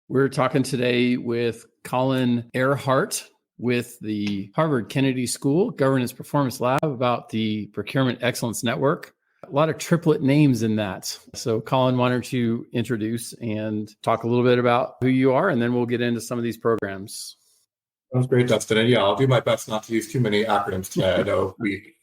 We're talking today with Colin Erhardt with the Harvard Kennedy School Governance Performance Lab about the Procurement Excellence Network. A lot of triplet names in that. So Colin, why don't you introduce and talk a little bit about who you are, and then we'll get into some of these programs. Sounds great, Dustin. And I'll do my best not to use too many acronyms today. I know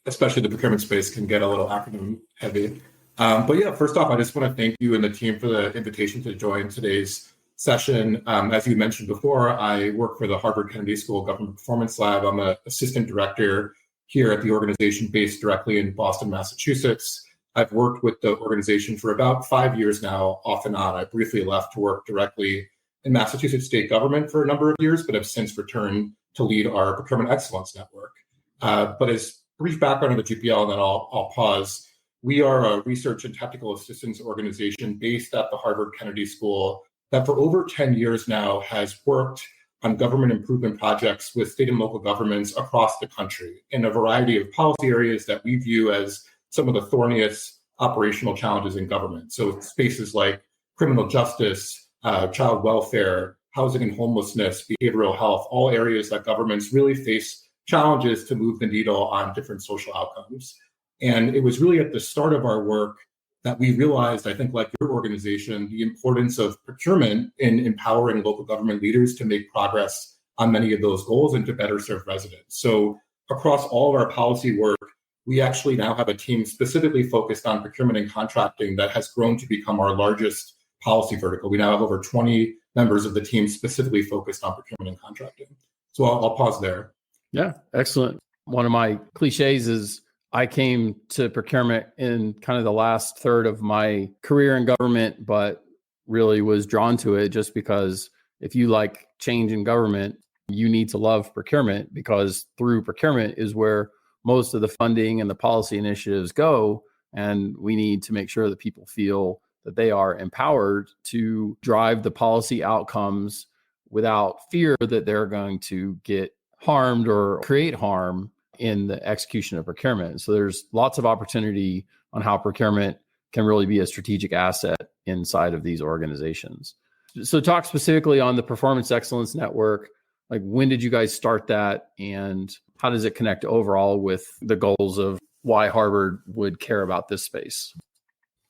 especially the procurement space, can get a little acronym heavy. First off, I just want to thank you and the team for the invitation to join today's session. As you mentioned before, I work for the Harvard Kennedy School Government Performance Lab. I'm an assistant director here at the organization based directly in Boston, Massachusetts. I've worked with the organization for about 5 years now, off and on. I briefly left to work directly in Massachusetts state government for a number of years, but have since returned to lead our Procurement Excellence Network. But as brief background on the GPL, and then I'll pause. We are a research and technical assistance organization based at the Harvard Kennedy School that for over 10 years now has worked on government improvement projects with state and local governments across the country in a variety of policy areas that we view as some of the thorniest operational challenges in government. So spaces like criminal justice, child welfare, housing and homelessness, behavioral health, all areas that governments really face challenges to move the needle on different social outcomes. And it was really at the start of our work that we realized, I think like your organization, the importance of procurement in empowering local government leaders to make progress on many of those goals and to better serve residents. So across all of our policy work, we actually now have a team specifically focused on procurement and contracting that has grown to become our largest policy vertical. We now have over 20 members of the team specifically focused on procurement and contracting. So I'll pause there. Yeah, excellent. One of my cliches is I came to procurement in kind of the last third of my career in government, but really was drawn to it just because if you like change in government, you need to love procurement, because through procurement is where most of the funding and the policy initiatives go. And we need to make sure that people feel that they are empowered to drive the policy outcomes without fear that they're going to get harmed or create harm in the execution of procurement. So there's lots of opportunity on how procurement can really be a strategic asset inside of these organizations. So talk specifically on the Performance Excellence Network. Like, when did you guys start that, and how does it connect overall with the goals of why Harvard would care about this space?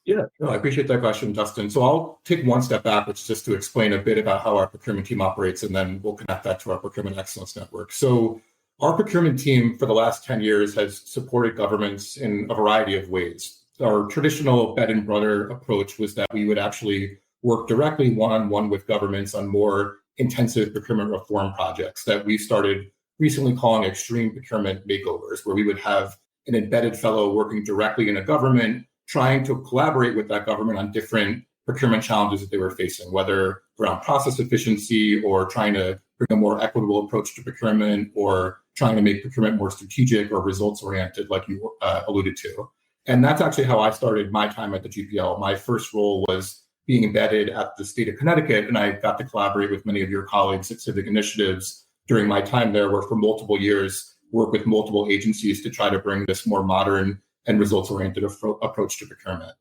Yeah, no, I appreciate that question, Dustin. So I'll take one step backwards just to explain a bit about how our procurement team operates, and then we'll connect that to our Procurement Excellence Network. So our procurement team for the last 10 years has supported governments in a variety of ways. Our traditional bread and butter approach was that we would actually work directly one-on-one with governments on more intensive procurement reform projects that we started recently calling extreme procurement makeovers, where we would have an embedded fellow working directly in a government, trying to collaborate with that government on different procurement challenges that they were facing, whether around process efficiency or trying to bring a more equitable approach to procurement, or trying to make procurement more strategic or results-oriented, like you alluded to. And that's actually how I started my time at the GPL. My first role was being embedded at the state of Connecticut, and I got to collaborate with many of your colleagues at Civic initiatives during my time there, where for multiple years, work with multiple agencies to try to bring this more modern and results-oriented approach to procurement.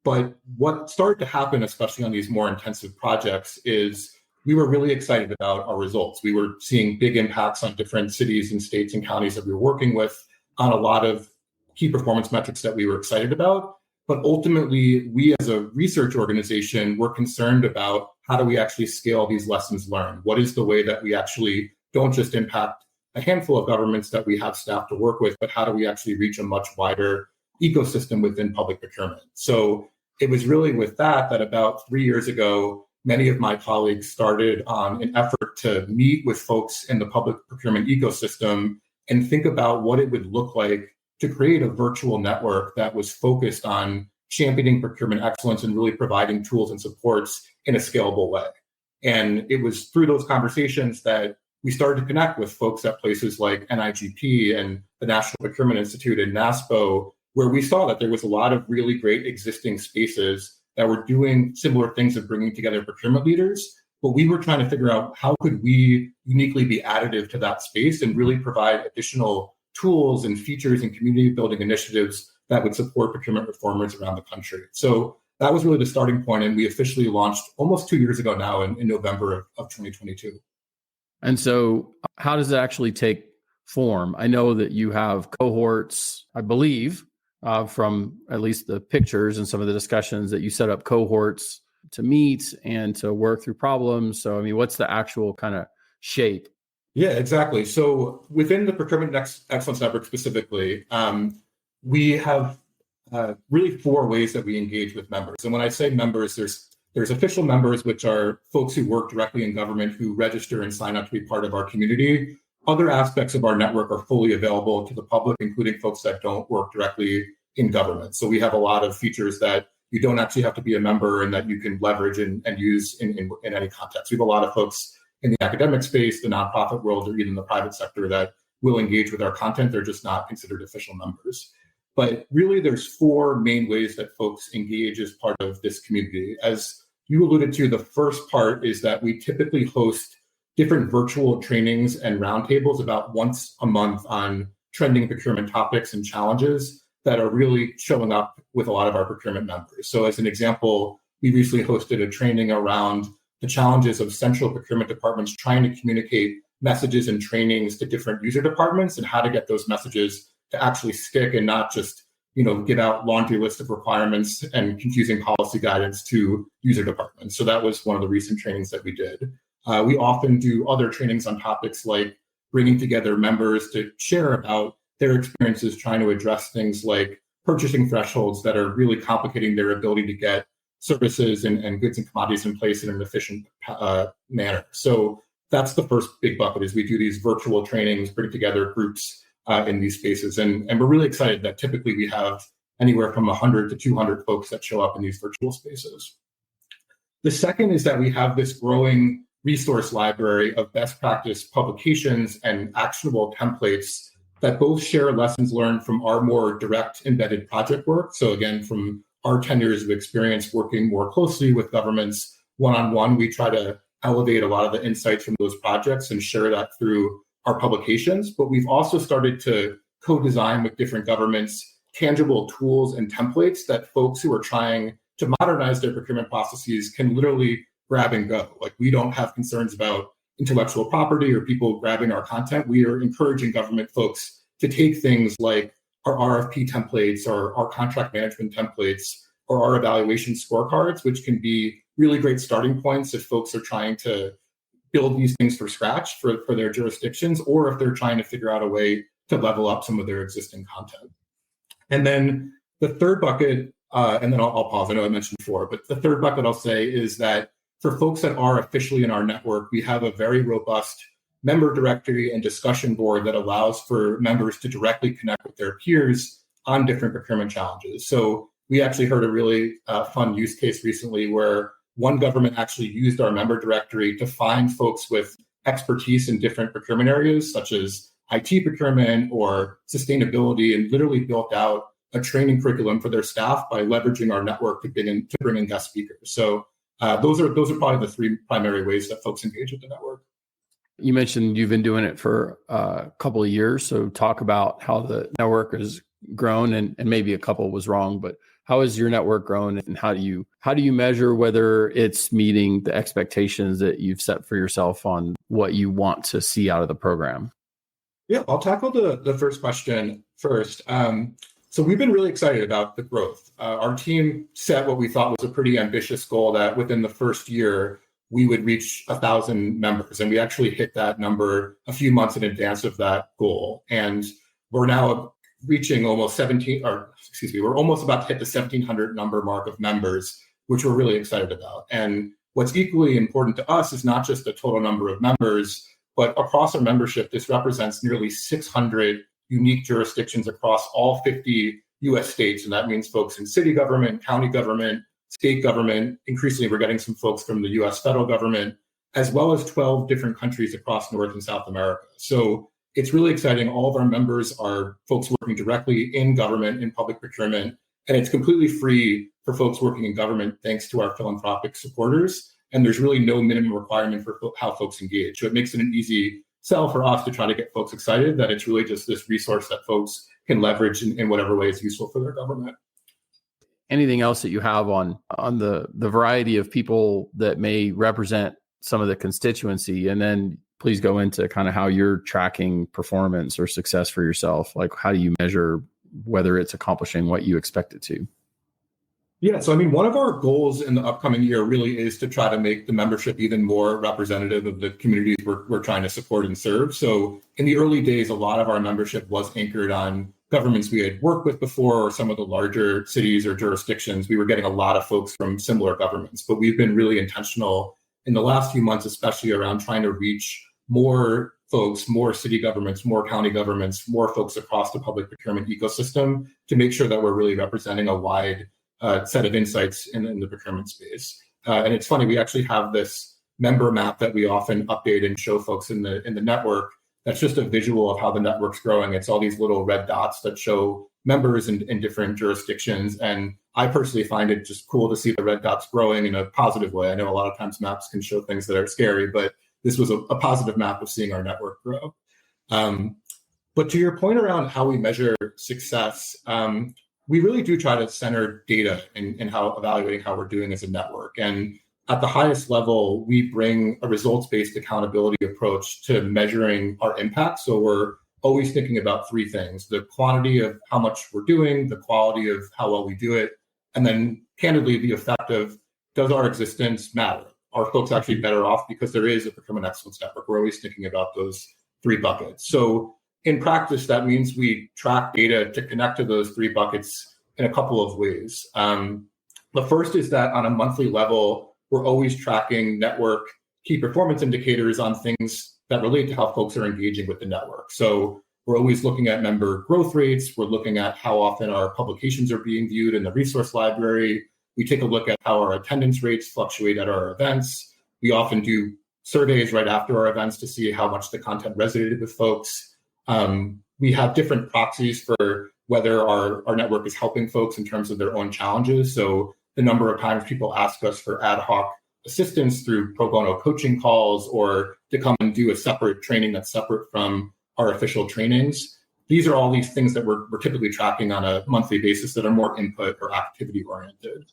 But what started to happen, especially on these more intensive projects, is we were really excited about our results. We were seeing big impacts on different cities and states and counties that we were working with on a lot of key performance metrics that we were excited about. But ultimately, we as a research organization were concerned about how do we actually scale these lessons learned? What is the way that we actually don't just impact a handful of governments that we have staff to work with, but how do we actually reach a much wider ecosystem within public procurement? So it was really with that about 3 years ago, many of my colleagues started on an effort to meet with folks in the public procurement ecosystem and think about what it would look like to create a virtual network that was focused on championing procurement excellence and really providing tools and supports in a scalable way. And it was through those conversations that we started to connect with folks at places like NIGP and the National Procurement Institute and NASPO, where we saw that there was a lot of really great existing spaces that were doing similar things of bringing together procurement leaders. But we were trying to figure out how could we uniquely be additive to that space and really provide additional tools and features and community building initiatives that would support procurement reformers around the country. So that was really the starting point. And we officially launched almost 2 years ago now in November of 2022. And so how does it actually take form? I know that you have cohorts, I believe, from at least the pictures and some of the discussions that you set up cohorts to meet and to work through problems. So, I mean, what's the actual kind of shape? Yeah, exactly. So within the Procurement Excellence Network specifically, we have really 4 ways that we engage with members. And when I say members, there's official members, which are folks who work directly in government who register and sign up to be part of our community. Other aspects of our network are fully available to the public, including folks that don't work directly in government. So we have a lot of features that you don't actually have to be a member and that you can leverage and use in any context. We have a lot of folks in the academic space, the nonprofit world, or even the private sector that will engage with our content. They're just not considered official members. But really, there's 4 main ways that folks engage as part of this community. As you alluded to, the first part is that we typically host different virtual trainings and roundtables about once a month on trending procurement topics and challenges that are really showing up with a lot of our procurement members. So as an example, we recently hosted a training around the challenges of central procurement departments trying to communicate messages and trainings to different user departments and how to get those messages to actually stick and not just, give out laundry list of requirements and confusing policy guidance to user departments. So that was one of the recent trainings that we did. We often do other trainings on topics like bringing together members to share about their experiences trying to address things like purchasing thresholds that are really complicating their ability to get services and goods and commodities in place in an efficient manner. So that's the first big bucket is we do these virtual trainings, bring together groups in these spaces. And we're really excited that typically we have anywhere from 100 to 200 folks that show up in these virtual spaces. The second is that we have this growing resource library of best practice publications and actionable templates that both share lessons learned from our more direct embedded project work. So again, from our 10 years of experience working more closely with governments one-on-one, we try to elevate a lot of the insights from those projects and share that through our publications. But we've also started to co-design with different governments tangible tools and templates that folks who are trying to modernize their procurement processes can literally grab and go. Like, we don't have concerns about intellectual property or people grabbing our content. We are encouraging government folks to take things like our RFP templates or our contract management templates or our evaluation scorecards, which can be really great starting points if folks are trying to build these things from scratch for their jurisdictions, or if they're trying to figure out a way to level up some of their existing content. And then the third bucket, and then I'll pause, I know I mentioned before, but the third bucket I'll say is that for folks that are officially in our network, we have a very robust member directory and discussion board that allows for members to directly connect with their peers on different procurement challenges. So we actually heard a really fun use case recently where one government actually used our member directory to find folks with expertise in different procurement areas, such as IT procurement or sustainability, and literally built out a training curriculum for their staff by leveraging our network to bring in guest speakers. So those are probably the 3 primary ways that folks engage with the network. You mentioned you've been doing it for a couple of years. So talk about how the network has grown, and maybe a couple was wrong, but how has your network grown, and how do you measure whether it's meeting the expectations that you've set for yourself on what you want to see out of the program? Yeah, I'll tackle the first question first. So we've been really excited about the growth. Our team set what we thought was a pretty ambitious goal that within the first year, we would reach 1,000 members. And we actually hit that number a few months in advance of that goal. And we're now reaching we're almost about to hit the 1,700 number mark of members, which we're really excited about. And what's equally important to us is not just the total number of members, but across our membership, this represents nearly 600 unique jurisdictions across all 50 US states. And that means folks in city government, county government, state government. Increasingly, we're getting some folks from the US federal government, as well as 12 different countries across North and South America. So it's really exciting. All of our members are folks working directly in government, in public procurement, and it's completely free for folks working in government thanks to our philanthropic supporters. And there's really no minimum requirement for how folks engage. So it makes it an easy sell for us to try to get folks excited that it's really just this resource that folks can leverage in whatever way is useful for their government. anything else that you have on the variety of people that may represent some of the constituency, and then please go into kind of how you're tracking performance or success for yourself. Like, how do you measure whether it's accomplishing what you expect it to? Yeah, so I mean, one of our goals in the upcoming year really is to try to make the membership even more representative of the communities we're trying to support and serve. So in the early days, a lot of our membership was anchored on governments we had worked with before, or some of the larger cities or jurisdictions. We were getting a lot of folks from similar governments, but we've been really intentional in the last few months, especially around trying to reach more folks, more city governments, more county governments, more folks across the public procurement ecosystem, to make sure that we're really representing a wide set of insights in the procurement space. And it's funny, we actually have this member map that we often update and show folks in the network. That's just a visual of how the network's growing. It's all these little red dots that show members in different jurisdictions. And I personally find it just cool to see the red dots growing in a positive way. I know a lot of times maps can show things that are scary, but this was a positive map of seeing our network grow. But to your point around how we measure success, we really do try to center data in how evaluating how we're doing as a network. And at the highest level, we bring a results-based accountability approach to measuring our impact. So we're always thinking about three things: the quantity of how much we're doing, the quality of how well we do it, and then candidly, the effect of, does our existence matter? Are folks actually better off because there is a Procurement Excellence Network? We're always thinking about those three buckets. So in practice, that means we track data to connect to those three buckets in a couple of ways. The first is that on a monthly level, we're always tracking network key performance indicators on things that relate to how folks are engaging with the network. So we're always looking at member growth rates. We're looking at how often our publications are being viewed in the resource library. We take a look at how our attendance rates fluctuate at our events. We often do surveys right after our events to see how much the content resonated with folks. We have different proxies for whether our network is helping folks in terms of their own challenges. So the number of times people ask us for ad hoc assistance through pro bono coaching calls, or to come and do a separate training that's separate from our official trainings. These are all these things that we're typically tracking on a monthly basis that are more input or activity oriented.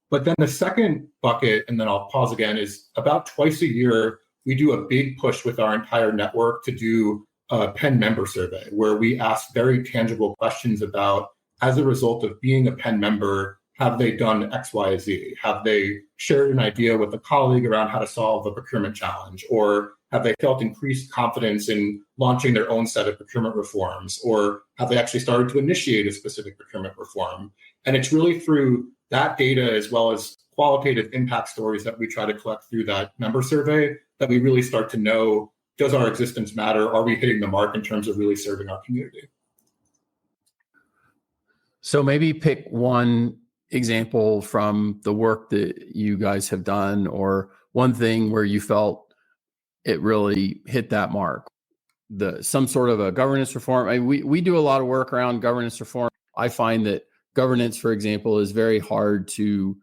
But then the second bucket, and then I'll pause again, is about twice a year, we do a big push with our entire network to do a PEN member survey, where we ask very tangible questions about, as a result of being a PEN member, have they done X, Y, Z? Have they shared an idea with a colleague around how to solve a procurement challenge? Or have they felt increased confidence in launching their own set of procurement reforms? Or have they actually started to initiate a specific procurement reform? And it's really through that data, as well as qualitative impact stories that we try to collect through that member survey, that we really start to know, does our existence matter? Are we hitting the mark in terms of really serving our community? So maybe pick one example from the work that you guys have done, or one thing where you felt it really hit that mark. Some sort of a governance reform. I mean, we do a lot of work around governance reform. I find that governance, for example, is very hard to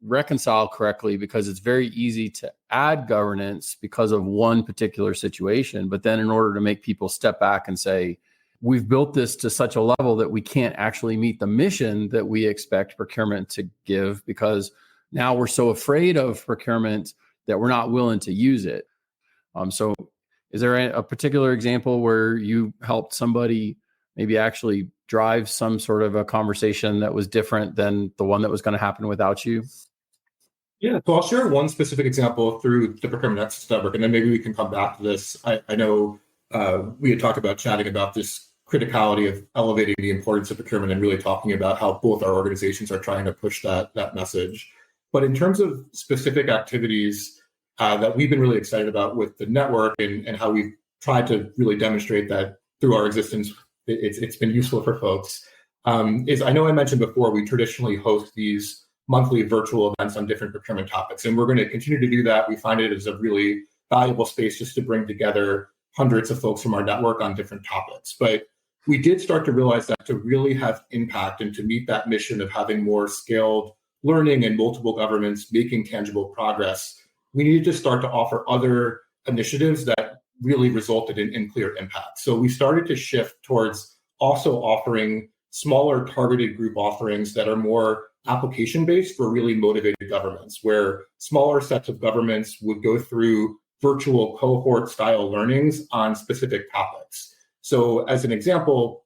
reconcile correctly, because it's very easy to add governance because of one particular situation. But then in order to make people step back and say, we've built this to such a level that we can't actually meet the mission that we expect procurement to give, because now we're so afraid of procurement that we're not willing to use it. So is there a particular example where you helped somebody maybe actually drive some sort of a conversation that was different than the one that was going to happen without you? Yeah, so I'll share one specific example through the Procurement Excellence Network, and then maybe we can come back to this. I know we had talked about chatting about this criticality of elevating the importance of procurement, and really talking about how both our organizations are trying to push that message. But in terms of specific activities that we've been really excited about with the network, and how we've tried to really demonstrate that through our existence, it's been useful for folks, is, I know I mentioned before, we traditionally host these monthly virtual events on different procurement topics, and we're going to continue to do that. We find it as a really valuable space just to bring together hundreds of folks from our network on different topics. But we did start to realize that to really have impact and to meet that mission of having more scaled learning and multiple governments making tangible progress, we needed to start to offer other initiatives that really resulted in clear impact. So we started to shift towards also offering smaller targeted group offerings that are more application-based for really motivated governments, where smaller sets of governments would go through virtual cohort-style learnings on specific topics. So as an example,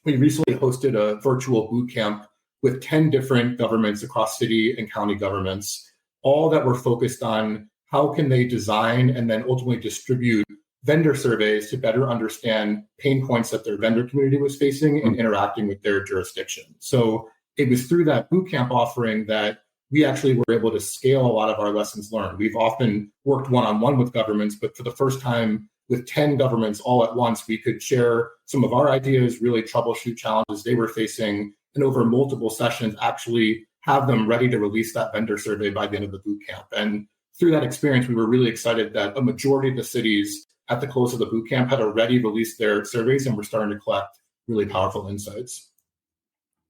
we recently hosted a virtual boot camp with 10 different governments across city and county governments, all that were focused on how can they design and then ultimately distribute vendor surveys to better understand pain points that their vendor community was facing and interacting with their jurisdiction. So it was through that bootcamp offering that we actually were able to scale a lot of our lessons learned. We've often worked one-on-one with governments, but for the first time with 10 governments all at once, we could share some of our ideas, really troubleshoot challenges they were facing, and over multiple sessions, actually have them ready to release that vendor survey by the end of the bootcamp. And through that experience, we were really excited that a majority of the cities at the close of the bootcamp had already released their surveys and were starting to collect really powerful insights.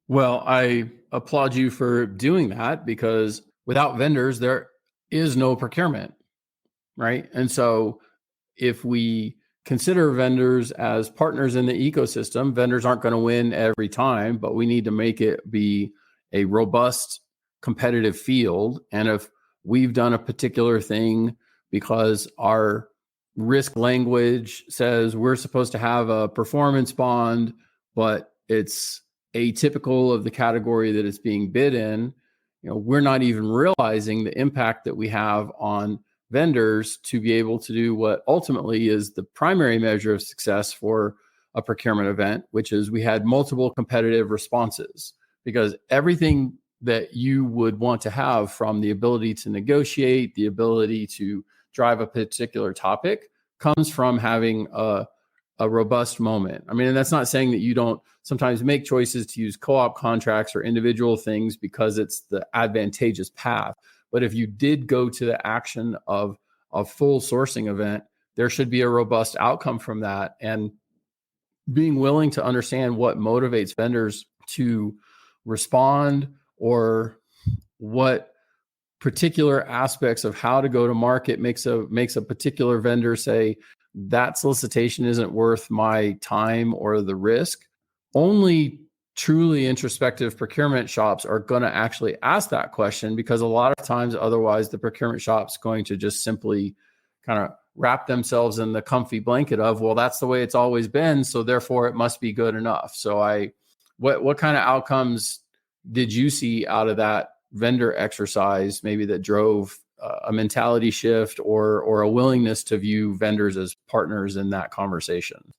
Well, I applaud you for doing that, because without vendors, there is no procurement, right? And so if we consider vendors as partners in the ecosystem, vendors aren't going to win every time, but we need to make it be a robust, competitive field. And if we've done a particular thing because our risk language says we're supposed to have a performance bond, but it's atypical of the category that it's being bid in, we're not even realizing the impact that we have on vendors to be able to do what ultimately is the primary measure of success for a procurement event, which is we had multiple competitive responses. Because everything that you would want to have, from the ability to negotiate, the ability to drive a particular topic, comes from having a robust moment. I mean, and that's not saying that you don't sometimes make choices to use co-op contracts or individual things because it's the advantageous path. But if you did go to the action of a full sourcing event, there should be a robust outcome from that. And being willing to understand what motivates vendors to respond, or what particular aspects of how to go to market makes a particular vendor say that solicitation isn't worth my time or the risk. Only truly introspective procurement shops are going to actually ask that question, because a lot of times otherwise the procurement shop's going to just simply kind of wrap themselves in the comfy blanket of, well, that's the way it's always been, so therefore it must be good enough. So what kind of outcomes did you see out of that vendor exercise, maybe that drove a mentality shift or a willingness to view vendors as partners in that conversation?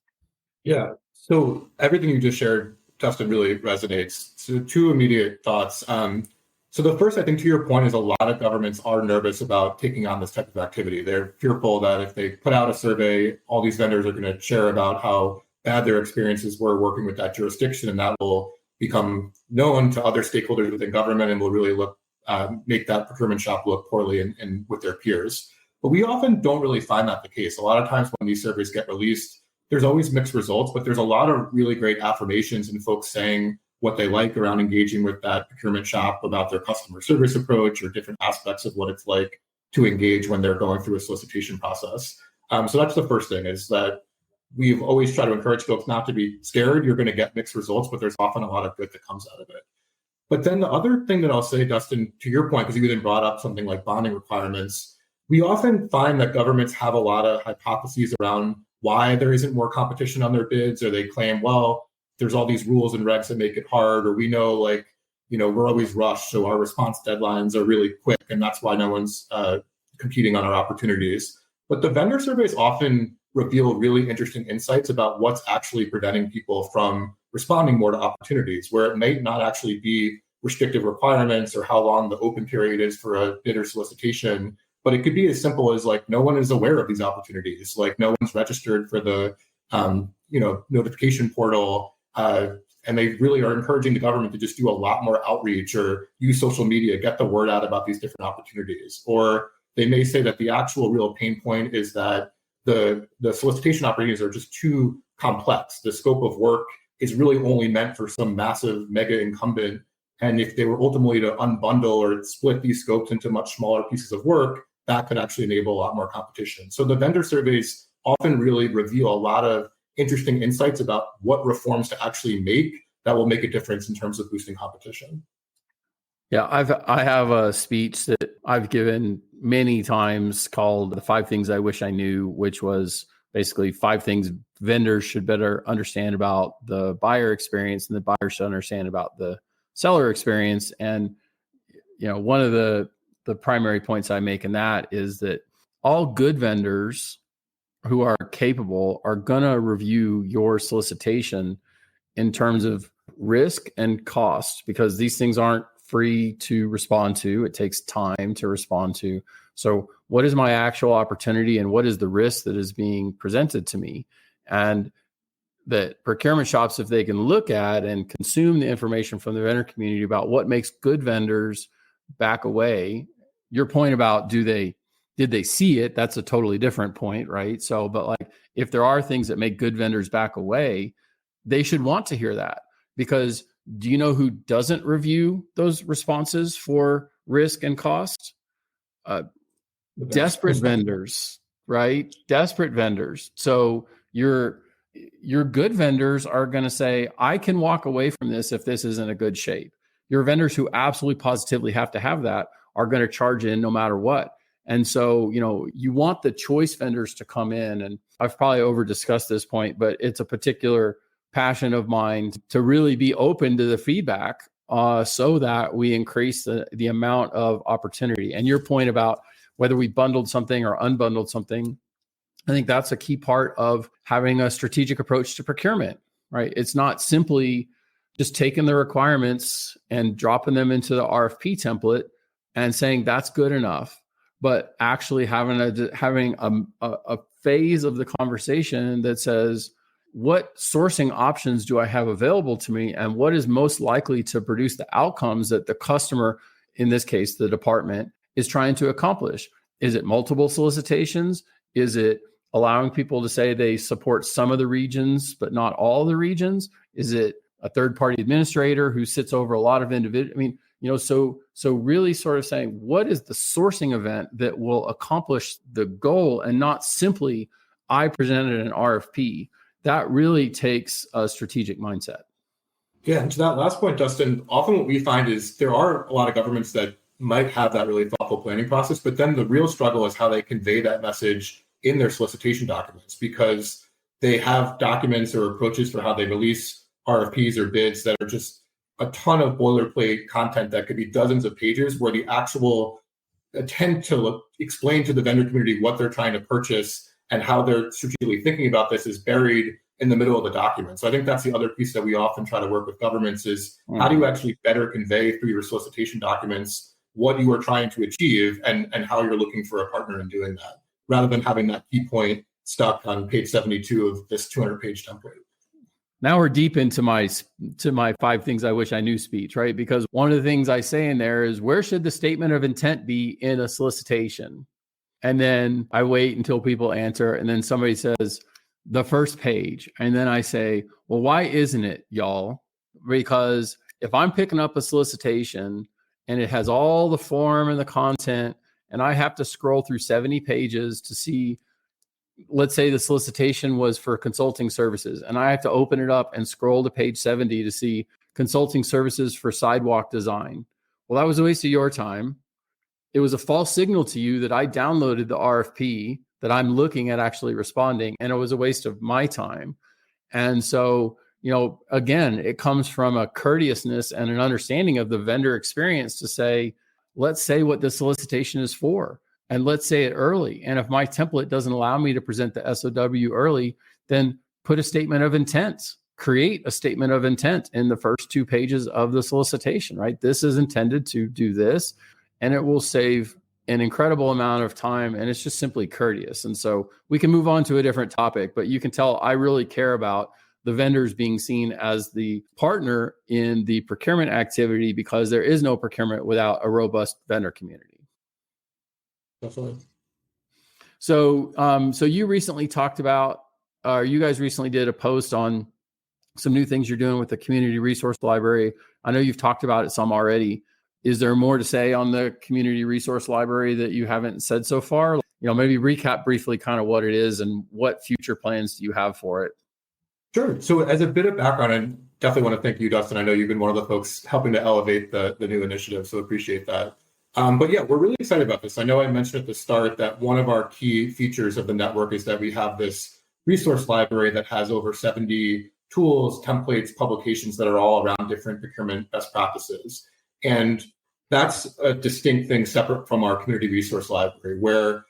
Yeah. So everything you just shared, Dustin, really resonates. So two immediate thoughts. So the first, I think, to your point, is a lot of governments are nervous about taking on this type of activity. They're fearful that if they put out a survey, all these vendors are going to share about how bad their experiences were working with that jurisdiction, and that will become known to other stakeholders within government and will really make that procurement shop look poorly and with their peers. But we often don't really find that the case. A lot of times when these surveys get released, there's always mixed results, but there's a lot of really great affirmations and folks saying what they like around engaging with that procurement shop, about their customer service approach or different aspects of what it's like to engage when they're going through a solicitation process. So that's the first thing, is that we've always tried to encourage folks not to be scared. You're going to get mixed results, but there's often a lot of good that comes out of it. But then the other thing that I'll say, Dustin, to your point, because you then brought up something like bonding requirements, we often find that governments have a lot of hypotheses around why there isn't more competition on their bids, or they claim, well, there's all these rules and regs that make it hard, or we know, we're always rushed, so our response deadlines are really quick, and that's why no one's competing on our opportunities. But the vendor surveys often reveal really interesting insights about what's actually preventing people from responding more to opportunities, where it may not actually be restrictive requirements or how long the open period is for a bid or solicitation, but it could be as simple as no one is aware of these opportunities. No one's registered for the notification portal, and they really are encouraging the government to just do a lot more outreach or use social media, get the word out about these different opportunities. Or they may say that the actual real pain point is that the solicitation opportunities are just too complex. The scope of work is really only meant for some massive mega incumbent. And if they were ultimately to unbundle or split these scopes into much smaller pieces of work, that could actually enable a lot more competition. So the vendor surveys often really reveal a lot of interesting insights about what reforms to actually make that will make a difference in terms of boosting competition. Yeah, I have a speech that I've given many times called The 5 Things I Wish I Knew, which was basically 5 things vendors should better understand about the buyer experience and the buyer should understand about the seller experience. And one of the primary points I make in that is that all good vendors who are capable are going to review your solicitation in terms of risk and cost, because these things aren't free to respond to. It takes time to respond to. So what is my actual opportunity and what is the risk that is being presented to me? And that procurement shops, if they can look at and consume the information from the vendor community about what makes good vendors back away. Your point about did they see it? That's a totally different point, right? So, but like if there are things that make good vendors back away, they should want to hear that, because do you know who doesn't review those responses for risk and cost? Desperate vendors, right? Desperate vendors. So your good vendors are going to say, I can walk away from this if this isn't a good shape. Your vendors who absolutely positively have to have that are going to charge in no matter what. And so, you want the choice vendors to come in, and I've probably over discussed this point, but it's a particular passion of mine to really be open to the feedback so that we increase the amount of opportunity. And your point about whether we bundled something or unbundled something, I think that's a key part of having a strategic approach to procurement, right? It's not simply just taking the requirements and dropping them into the RFP template and saying that's good enough, but actually having a phase of the conversation that says, what sourcing options do I have available to me, and what is most likely to produce the outcomes that the customer, in this case, the department, is trying to accomplish? Is it multiple solicitations? Is it allowing people to say they support some of the regions, but not all the regions? Is it a third-party administrator who sits over a lot of individuals? I mean, so really sort of saying, what is the sourcing event that will accomplish the goal, and not simply, I presented an RFP. That really takes a strategic mindset. Yeah, and to that last point, Dustin, often what we find is there are a lot of governments that might have that really thoughtful planning process, but then the real struggle is how they convey that message in their solicitation documents, because they have documents or approaches for how they release RFPs or bids that are just a ton of boilerplate content that could be dozens of pages, where the actual attempt to explain to the vendor community what they're trying to purchase and how they're strategically thinking about this is buried in the middle of the document. So I think that's the other piece that we often try to work with governments is how do you actually better convey through your solicitation documents what you are trying to achieve and how you're looking for a partner in doing that, rather than having that key point stuck on page 72 of this 200-page template. Now we're deep into my 5 things I wish I knew speech, right? Because one of the things I say in there is, where should the statement of intent be in a solicitation? And then I wait until people answer, and then somebody says the first page. And then I say, well, why isn't it, y'all? Because if I'm picking up a solicitation and it has all the form and the content, and I have to scroll through 70 pages to see, let's say the solicitation was for consulting services, and I have to open it up and scroll to page 70 to see consulting services for sidewalk design. Well, that was a waste of your time. It was a false signal to you that I downloaded the RFP that I'm looking at actually responding, and it was a waste of my time. And so, again, it comes from a courteousness and an understanding of the vendor experience to say, let's say what the solicitation is for, and let's say it early. And if my template doesn't allow me to present the SOW early, then put a statement of intent. Create a statement of intent in the first 2 pages of the solicitation, right? This is intended to do this, and it will save an incredible amount of time, and it's just simply courteous. And so we can move on to a different topic, but you can tell I really care about the vendors being seen as the partner in the procurement activity, because there is no procurement without a robust vendor community. Definitely. So you recently talked about, you guys recently did a post on some new things you're doing with the community resource library. I know you've talked about it some already. Is there more to say on the community resource library that you haven't said so far? Maybe recap briefly kind of what it is and what future plans do you have for it? Sure. So as a bit of background, and definitely want to thank you, Dustin. I know you've been one of the folks helping to elevate the new initiative, so appreciate that. But yeah, we're really excited about this. I know I mentioned at the start that one of our key features of the network is that we have this resource library that has over 70 tools, templates, publications that are all around different procurement best practices. And that's a distinct thing separate from our community resource library, where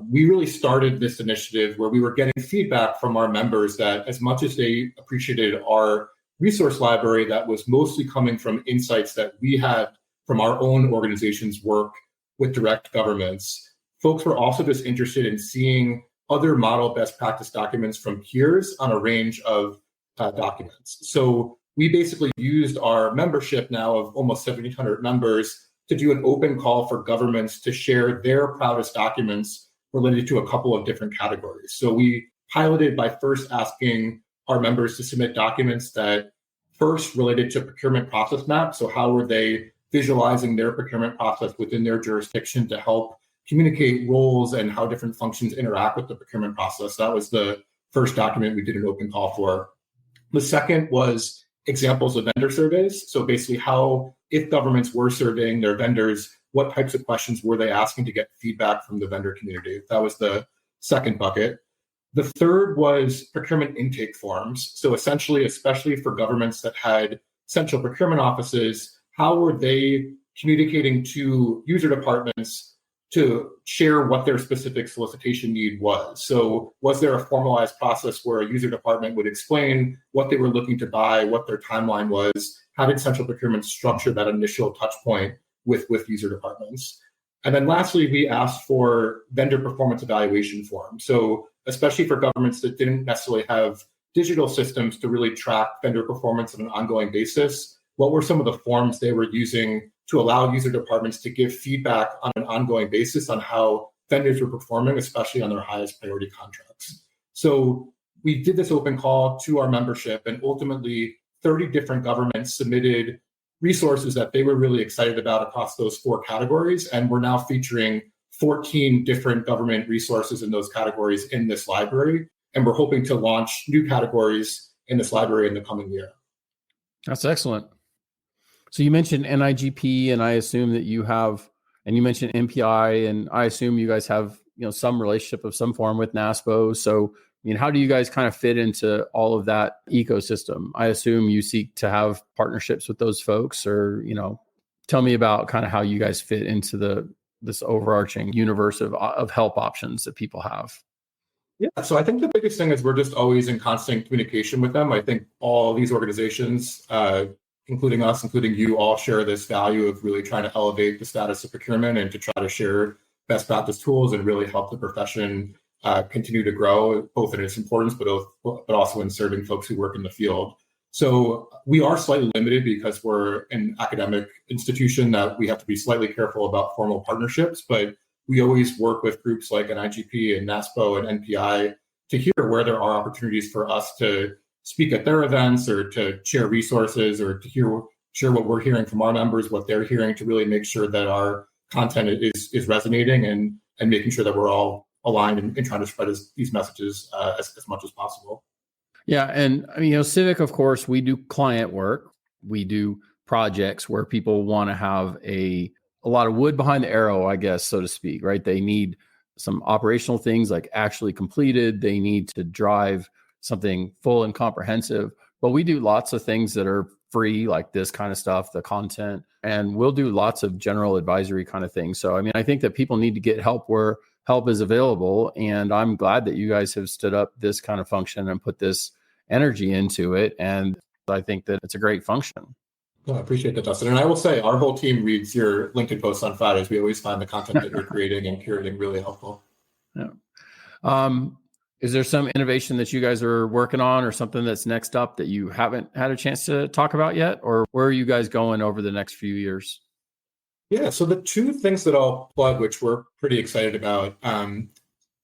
we really started this initiative where we were getting feedback from our members that as much as they appreciated our resource library, that was mostly coming from insights that we had from our own organization's work with direct governments. Folks were also just interested in seeing other model best practice documents from peers on a range of documents. So we basically used our membership now of almost 1,700 members to do an open call for governments to share their proudest documents related to a couple of different categories. So we piloted by first asking our members to submit documents that first related to procurement process maps. So how were they visualizing their procurement process within their jurisdiction to help communicate roles and how different functions interact with the procurement process? That was the first document we did an open call for. The second was examples of vendor surveys. So basically how, if governments were surveying their vendors, what types of questions were they asking to get feedback from the vendor community? That was the second bucket. The third was procurement intake forms. So essentially, especially for governments that had central procurement offices, how were they communicating to user departments to share what their specific solicitation need was? So was there a formalized process where a user department would explain what they were looking to buy, what their timeline was? How did central procurement structure that initial touch point with user departments? And then lastly, we asked for vendor performance evaluation forms. So especially for governments that didn't necessarily have digital systems to really track vendor performance on an ongoing basis, what were some of the forms they were using to allow user departments to give feedback on an ongoing basis on how vendors were performing, especially on their highest priority contracts? So we did this open call to our membership, and ultimately 30 different governments submitted resources that they were really excited about across those 4 categories. And we're now featuring 14 different government resources in those categories in this library. And we're hoping to launch new categories in this library in the coming year. That's excellent. So you mentioned NIGP, and I assume that you have, and you mentioned MPI, and I assume you guys have, some relationship of some form with NASPO. So, how do you guys kind of fit into all of that ecosystem? I assume you seek to have partnerships with those folks, or, tell me about kind of how you guys fit into this overarching universe of help options that people have. Yeah, so I think the biggest thing is we're just always in constant communication with them. I think all these organizations, including us, including you, all share this value of really trying to elevate the status of procurement and to try to share best practice tools and really help the profession continue to grow, both in its importance, but also in serving folks who work in the field. So we are slightly limited because we're an academic institution that we have to be slightly careful about formal partnerships, but we always work with groups like NIGP and NASPO and NPI to hear where there are opportunities for us to speak at their events or to share resources or to share what we're hearing from our members, what they're hearing, to really make sure that our content is resonating and making sure that we're all aligned and trying to spread these messages as much as possible. Yeah. And Civic, of course, we do client work. We do projects where people want to have a lot of wood behind the arrow, I guess, so to speak, right? They need some operational things like actually completed. They need to drive something full and comprehensive, but we do lots of things that are free, like this kind of stuff, the content, and we'll do lots of general advisory kind of things. So, I think that people need to get help where help is available. And I'm glad that you guys have stood up this kind of function and put this energy into it. And I think that it's a great function. Well, I appreciate that, Dustin. And I will say our whole team reads your LinkedIn posts on Fridays. We always find the content that you're creating and curating really helpful. Yeah. Is there some innovation that you guys are working on or something that's next up that you haven't had a chance to talk about yet? Or where are you guys going over the next few years? Yeah, so the 2 things that I'll plug, which we're pretty excited about.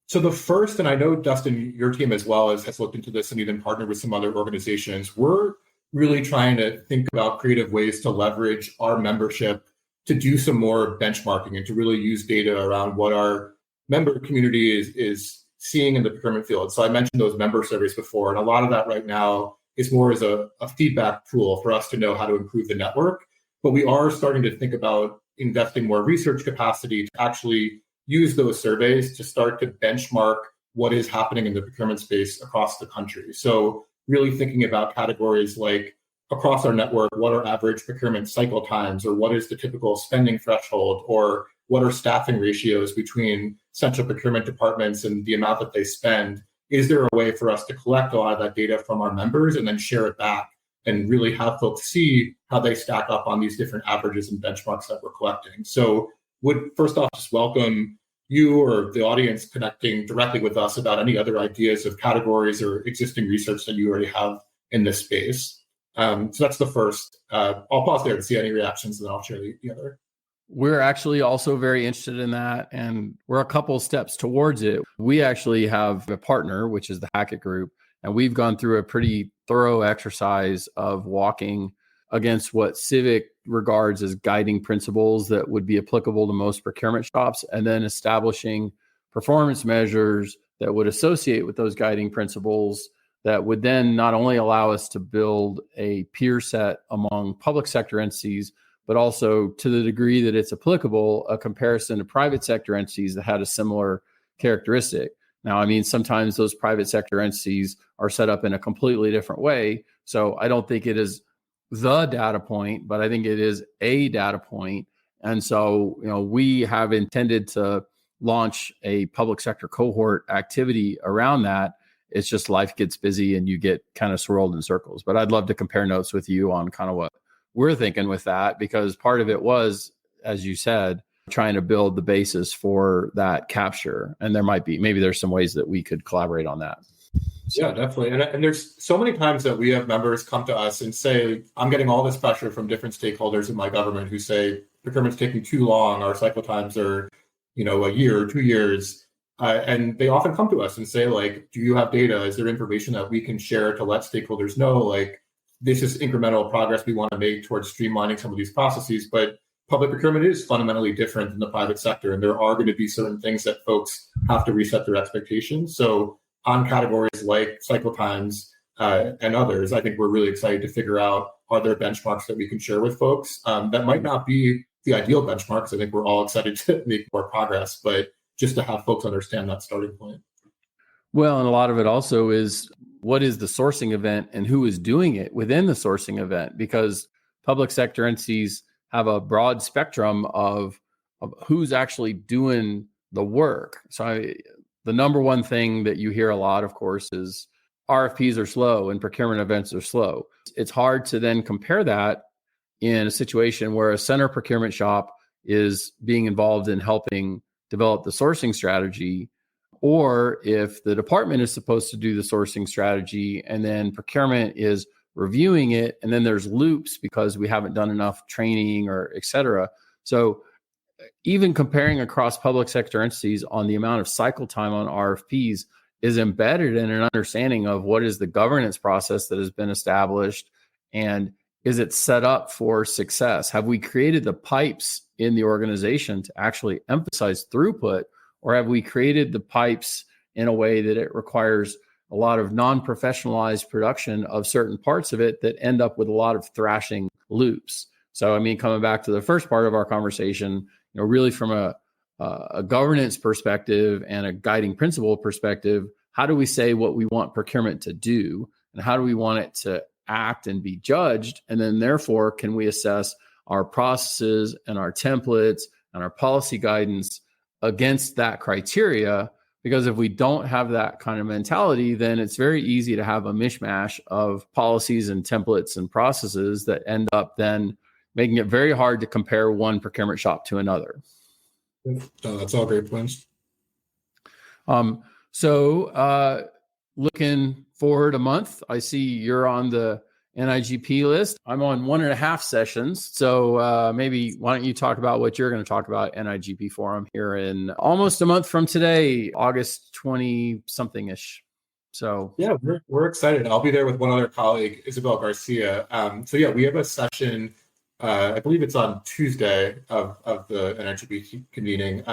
So the first, and I know, Dustin, your team as well has looked into this and even partnered with some other organizations. We're really trying to think about creative ways to leverage our membership to do some more benchmarking and to really use data around what our member community is seeing in the procurement field. So I mentioned those member surveys before, and a lot of that right now is more as a feedback tool for us to know how to improve the network. But we are starting to think about investing more research capacity to actually use those surveys to start to benchmark what is happening in the procurement space across the country. So really thinking about categories like across our network, what are average procurement cycle times, or what is the typical spending threshold, or what are staffing ratios between central procurement departments and the amount that they spend? Is there a way for us to collect a lot of that data from our members and then share it back and really have folks see how they stack up on these different averages and benchmarks that we're collecting? So would first off just welcome you or the audience connecting directly with us about any other ideas of categories or existing research that you already have in this space. So that's the first. I'll pause there to see any reactions, and then I'll share the other. We're actually also very interested in that, and we're a couple steps towards it. We actually have a partner, which is the Hackett Group, and we've gone through a pretty thorough exercise of walking against what Civic regards as guiding principles that would be applicable to most procurement shops, and then establishing performance measures that would associate with those guiding principles that would then not only allow us to build a peer set among public sector entities, but also, to the degree that it's applicable, a comparison to private sector entities that had a similar characteristic. Now, I mean, sometimes those private sector entities are set up in a completely different way. So I don't think it is the data point, but I think it is a data point. And so, we have intended to launch a public sector cohort activity around that. It's just life gets busy and you get kind of swirled in circles. But I'd love to compare notes with you on kind of what we're thinking with that, because part of it was, as you said, trying to build the basis for that capture. And maybe there's some ways that we could collaborate on that. Yeah, definitely. And there's so many times that we have members come to us and say, I'm getting all this pressure from different stakeholders in my government who say procurement's taking too long, our cycle times are, a year or 2 years. And they often come to us and say, like, do you have data? Is there information that we can share to let stakeholders know, like, this is incremental progress we want to make towards streamlining some of these processes? But public procurement is fundamentally different than the private sector. And there are going to be certain things that folks have to reset their expectations. So on categories like cycle times and others, I think we're really excited to figure out, are there benchmarks that we can share with folks? That might not be the ideal benchmarks. I think we're all excited to make more progress, but just to have folks understand that starting point. Well, and a lot of it also is, what is the sourcing event and who is doing it within the sourcing event? Because public sector entities have a broad spectrum of who's actually doing the work. So the number one thing that you hear a lot, of course, is RFPs are slow and procurement events are slow. It's hard to then compare that in a situation where a center procurement shop is being involved in helping develop the sourcing strategy, or if the department is supposed to do the sourcing strategy and then procurement is reviewing it, and then there's loops because we haven't done enough training or et cetera. So even comparing across public sector entities on the amount of cycle time on RFPs is embedded in an understanding of what is the governance process that has been established, and is it set up for success? Have we created the pipes in the organization to actually emphasize throughput, or have we created the pipes in a way that it requires a lot of non-professionalized production of certain parts of it that end up with a lot of thrashing loops? So, I mean, coming back to the first part of our conversation, really from a governance perspective and a guiding principle perspective, how do we say what we want procurement to do, and how do we want it to act and be judged? And then therefore, can we assess our processes and our templates and our policy guidance against that criteria? Because if we don't have that kind of mentality, then it's very easy to have a mishmash of policies and templates and processes that end up then making it very hard to compare one procurement shop to another. That's all great points. So looking forward a month, I see you're on the NIGP list. I'm on 1.5 sessions. So maybe why don't you talk about what you're going to talk about NIGP Forum here in almost a month from today, August 20 something ish. So yeah, we're excited. I'll be there with one other colleague, Isabel Garcia. So yeah, we have a session, I believe it's on Tuesday of the NIGP convening,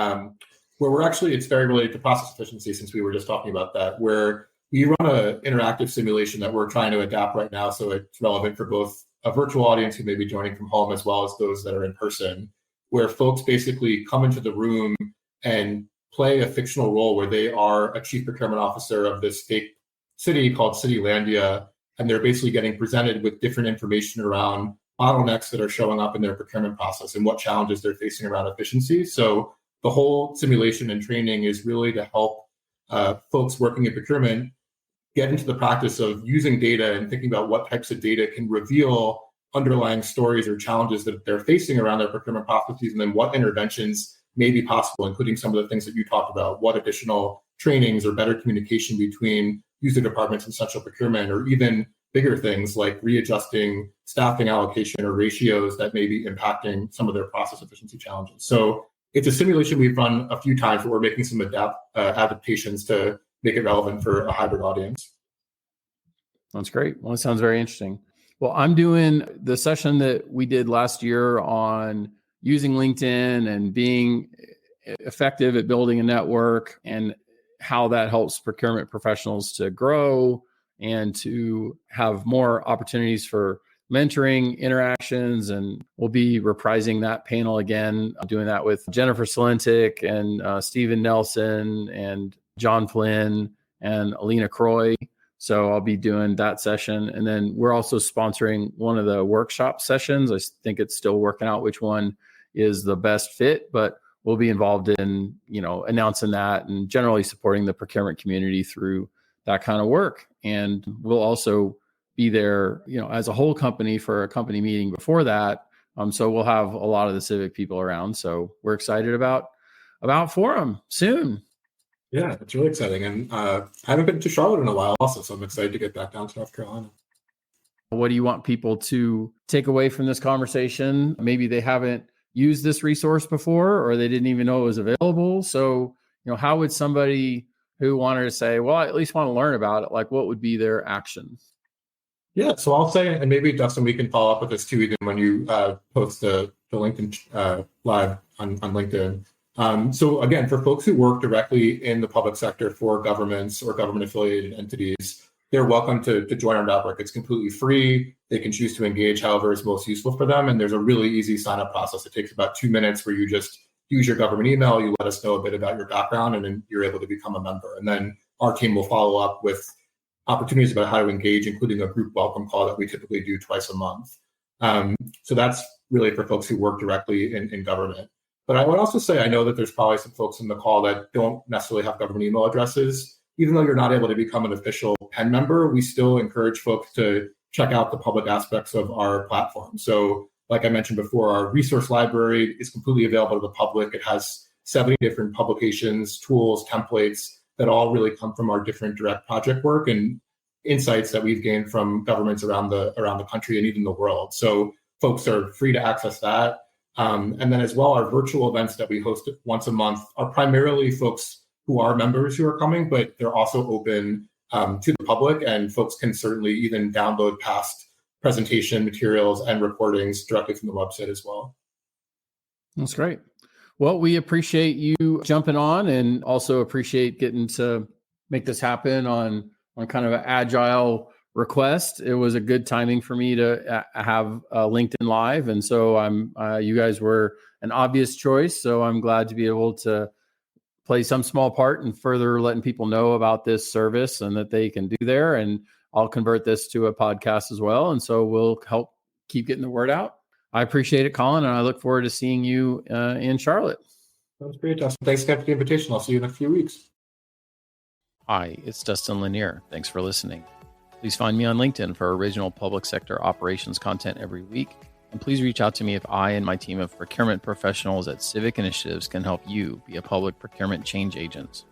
where it's very related to process efficiency, since we were just talking about that, where we run an interactive simulation that we're trying to adapt right now, so it's relevant for both a virtual audience who may be joining from home as well as those that are in person, where folks basically come into the room and play a fictional role where they are a chief procurement officer of this fake city called Landia, and they're basically getting presented with different information around bottlenecks that are showing up in their procurement process and what challenges they're facing around efficiency. So the whole simulation and training is really to help folks working in procurement get into the practice of using data and thinking about what types of data can reveal underlying stories or challenges that they're facing around their procurement processes, and then what interventions may be possible, including some of the things that you talked about, what additional trainings or better communication between user departments and central procurement, or even bigger things like readjusting staffing allocation or ratios that may be impacting some of their process efficiency challenges. So it's a simulation we've run a few times, but we're making some adaptations to make it relevant for a hybrid audience. That's great. Well, it sounds very interesting. Well, I'm doing the session that we did last year on using LinkedIn and being effective at building a network and how that helps procurement professionals to grow and to have more opportunities for mentoring interactions. And we'll be reprising that panel again. I'm doing that with Jennifer Salentic and Stephen Nelson and John Flynn and Alina Croy. So I'll be doing that session. And then we're also sponsoring one of the workshop sessions. I think it's still working out which one is the best fit, but we'll be involved in, announcing that and generally supporting the procurement community through that kind of work. And we'll also be there, as a whole company for a company meeting before that. So we'll have a lot of the Civic people around. So we're excited about Forum soon. Yeah, it's really exciting. And I haven't been to Charlotte in a while also, so I'm excited to get back down to North Carolina. What do you want people to take away from this conversation? Maybe they haven't used this resource before, or they didn't even know it was available. So, how would somebody who wanted to say, well, I at least want to learn about it, like what would be their action? Yeah, so I'll say, and maybe Dustin, we can follow up with this too, even when you post the LinkedIn live on LinkedIn. So again, for folks who work directly in the public sector for governments or government affiliated entities, they're welcome to join our network. It's completely free. They can choose to engage however is most useful for them. And there's a really easy sign-up process. It takes about 2 minutes where you just use your government email, you let us know a bit about your background, and then you're able to become a member. And then our team will follow up with opportunities about how to engage, including a group welcome call that we typically do twice a month. So that's really for folks who work directly in government. But I would also say, I know that there's probably some folks in the call that don't necessarily have government email addresses. Even though you're not able to become an official PEN member, we still encourage folks to check out the public aspects of our platform. So like I mentioned before, our resource library is completely available to the public. It has 70 different publications, tools, templates that all really come from our different direct project work and insights that we've gained from governments around the country and even the world. So folks are free to access that. And then as well, our virtual events that we host once a month are primarily folks who are members who are coming, but they're also open to the public, and folks can certainly even download past presentation materials and recordings directly from the website as well. That's great. Well, we appreciate you jumping on and also appreciate getting to make this happen on kind of an agile request. It was a good timing for me to have LinkedIn Live. And so you guys were an obvious choice. So I'm glad to be able to play some small part in further letting people know about this service and that they can do there. And I'll convert this to a podcast as well. And so we'll help keep getting the word out. I appreciate it, Colin, and I look forward to seeing you in Charlotte. That was great, Dustin. Thanks again for the invitation. I'll see you in a few weeks. Hi, it's Dustin Lanier. Thanks for listening. Please find me on LinkedIn for original public sector operations content every week. And please reach out to me if I and my team of procurement professionals at Civic Initiatives can help you be a public procurement change agent.